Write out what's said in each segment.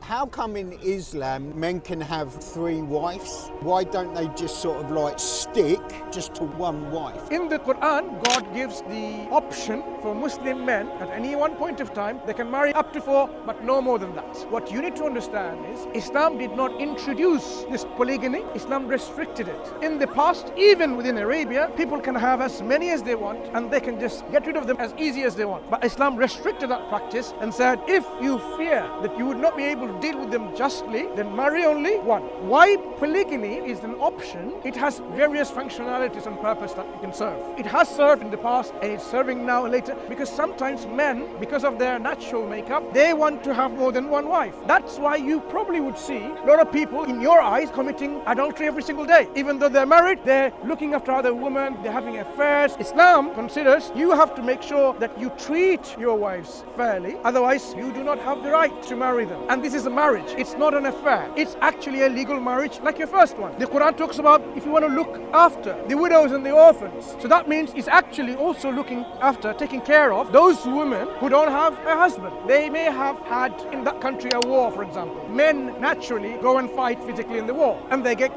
How come in Islam men can have 3 wives? Why don't they just sort of like stick just to one wife? In the Quran, God gives the option for Muslim men at any one point of time, they can marry up to 4, but no more than that. What you need to understand is Islam did not introduce this polygamy, Islam restricted it. In the past, even within Arabia, people can have as many as they want and they can just get rid of them as easy as they want. But Islam restricted that practice and said, if you fear that you would not be able to deal with them justly, then marry only one. Why polygamy is an option? It has various functionalities and purpose that it can serve. It has served in the past and it's serving now later because sometimes men, because of their natural makeup, they want to have more than one wife. That's why you probably would see a lot of people in your eyes committing adultery every single day. Even though they're married, they're looking after other women, they're having affairs. Islam considers you have to make sure that you treat your wives fairly, otherwise you do not have the right to marry them. And this is a marriage. It's not an affair. It's actually a legal marriage like your first one. The Quran talks about if you want to look after the widows and the orphans. So that means it's actually also looking after, taking care of those women who don't have a husband. They may have had in that country a war, for example. Men naturally go and fight physically in the war and they get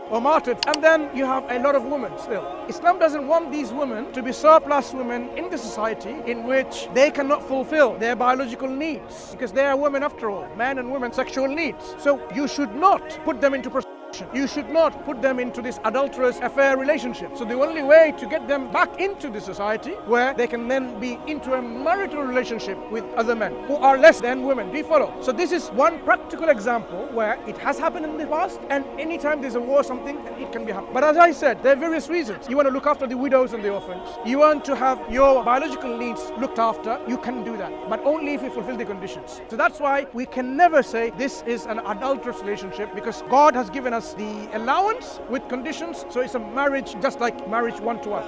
or martyred, and then you have a lot of women still. Islam doesn't want these women to be surplus women in the society in which they cannot fulfill their biological needs, because they are women after all, men and women sexual needs. So you should not put them into prostitution. You should not put them into this adulterous affair relationship. So the only way to get them back into the society where they can then be into a marital relationship with other men who are less than women. Do you follow? So this is one practical example where it has happened in the past, and anytime there's a war or something, it can be happening. But as I said, there are various reasons. You want to look after the widows and the orphans. You want to have your biological needs looked after. You can do that, but only if you fulfill the conditions. So that's why we can never say this is an adulterous relationship, because God has given us the allowance with conditions. So it's a marriage just like marriage 1 to 1.